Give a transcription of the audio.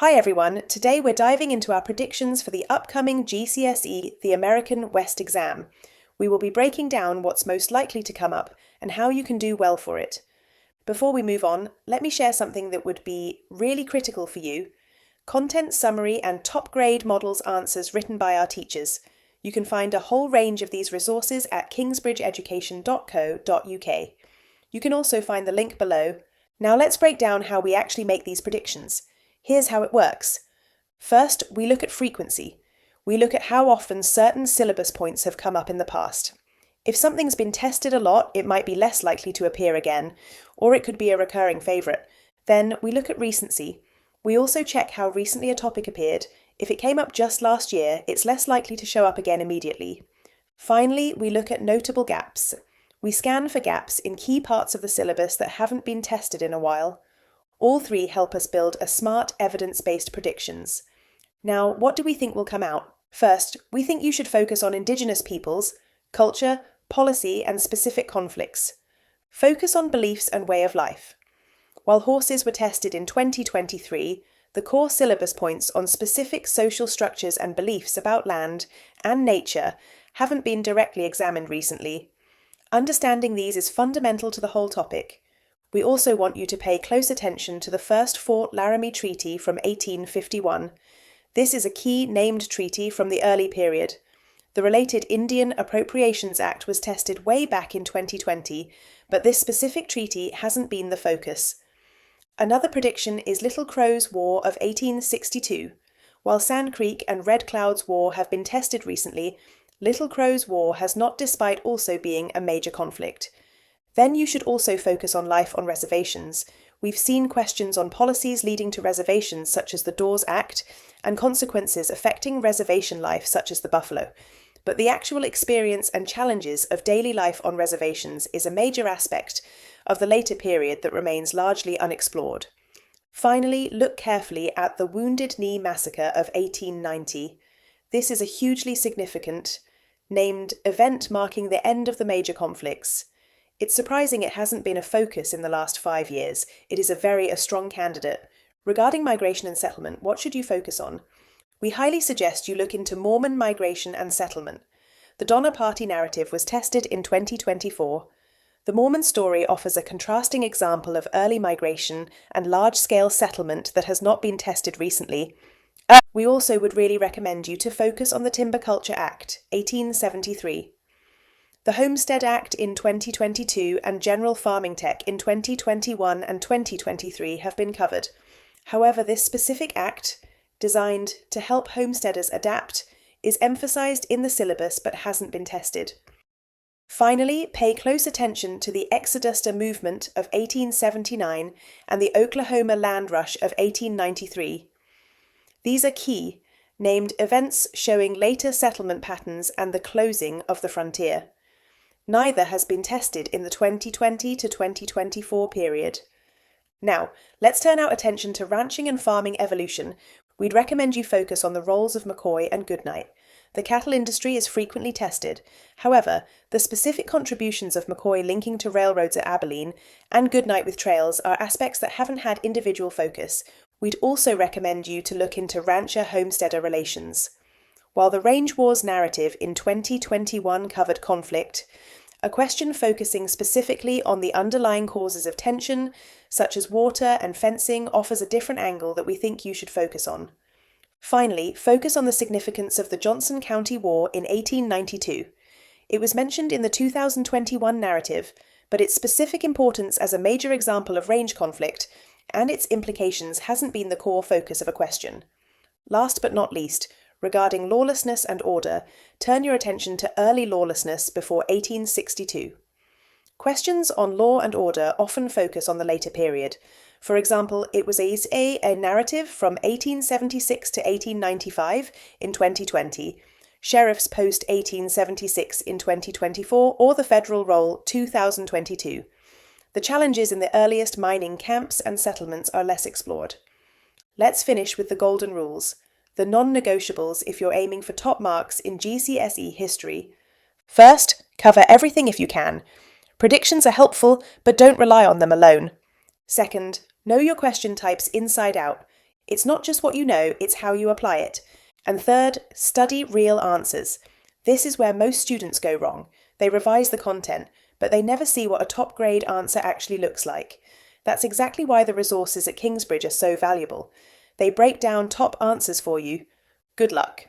Hi everyone, today we're diving into our predictions for the upcoming Gcse, the American West exam. We will be breaking down what's most likely to come up and how you can do well for it. Before we move on, let me share something that would be really critical for you. Content summary and top grade models answers written by our teachers. You can find a whole range of these resources at kingsbridgeeducation.co.uk. You can also find the link below. Now let's break down how we actually make these predictions. Here's how it works. First, we look at frequency. We look at how often certain syllabus points have come up in the past. If something's been tested a lot, it might be less likely to appear again, or it could be a recurring favourite. Then we look at recency. We also check how recently a topic appeared. If it came up just last year, it's less likely to show up again immediately. Finally, we look at notable gaps. We scan for gaps in key parts of the syllabus that haven't been tested in a while. All three help us build a smart, evidence-based predictions. Now, what do we think will come out? First, we think you should focus on Indigenous peoples, culture, policy, and specific conflicts. Focus on beliefs and way of life. While horses were tested in 2023, the core syllabus points on specific social structures and beliefs about land and nature haven't been directly examined recently. Understanding these is fundamental to the whole topic. We also want you to pay close attention to the first Fort Laramie Treaty from 1851. This is a key named treaty from the early period. The related Indian Appropriations Act was tested way back in 2020, but this specific treaty hasn't been the focus. Another prediction is Little Crow's War of 1862. While Sand Creek and Red Cloud's War have been tested recently, Little Crow's War has not, despite also being a major conflict. Then you should also focus on life on reservations. We've seen questions on policies leading to reservations such as the Dawes Act and consequences affecting reservation life such as the buffalo. But the actual experience and challenges of daily life on reservations is a major aspect of the later period that remains largely unexplored. Finally, look carefully at the Wounded Knee Massacre of 1890. This is a hugely significant, named event marking the end of the major conflicts. It's surprising it hasn't been a focus in the last 5 years. It is a strong candidate. Regarding migration and settlement, what should you focus on? We highly suggest you look into Mormon migration and settlement. The Donner Party narrative was tested in 2024. The Mormon story offers a contrasting example of early migration and large-scale settlement that has not been tested recently. We also would really recommend you to focus on the Timber Culture Act, 1873. The Homestead Act in 2022 and General Farming Tech in 2021 and 2023 have been covered. However, this specific act, designed to help homesteaders adapt, is emphasised in the syllabus but hasn't been tested. Finally, pay close attention to the Exoduster movement of 1879 and the Oklahoma Land Rush of 1893. These are key, named events showing later settlement patterns and the closing of the frontier. Neither has been tested in the 2020 to 2024 period. Now, let's turn our attention to ranching and farming evolution. We'd recommend you focus on the roles of McCoy and Goodnight. The cattle industry is frequently tested. However, the specific contributions of McCoy linking to railroads at Abilene and Goodnight with trails are aspects that haven't had individual focus. We'd also recommend you to look into rancher-homesteader relations. While the Range Wars narrative in 2021 covered conflict, a question focusing specifically on the underlying causes of tension, such as water and fencing, offers a different angle that we think you should focus on. Finally, focus on the significance of the Johnson County War in 1892. It was mentioned in the 2021 narrative, but its specific importance as a major example of range conflict and its implications hasn't been the core focus of a question. Last but not least, regarding lawlessness and order, turn your attention to early lawlessness before 1862. Questions on law and order often focus on the later period. For example, it was a narrative from 1876 to 1895 in 2020, Sheriff's Post 1876 in 2024, or the Federal Roll 2022. The challenges in the earliest mining camps and settlements are less explored. Let's finish with the golden rules. The non-negotiables if you're aiming for top marks in GCSE history. First, cover everything if you can. Predictions are helpful, but don't rely on them alone. Second, know your question types inside out. It's not just what you know, it's how you apply it. And third, study real answers. This is where most students go wrong. They revise the content, but they never see what a top grade answer actually looks like. That's exactly why the resources at Kingsbridge are so valuable. They break down top answers for you. Good luck.